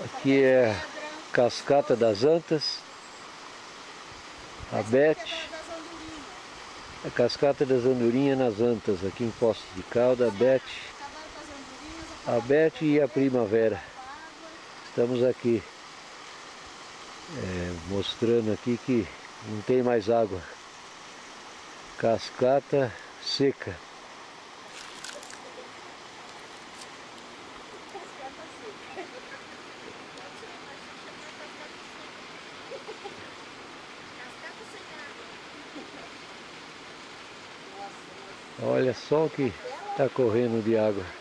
Aqui é Cascata das Antas, a Beth, a Cascata das Andorinhas nas Antas, aqui em Poços de Caldas, a Beth e a Primavera. Estamos aqui mostrando aqui que não tem mais água. Cascata seca. Olha só o que está correndo de água.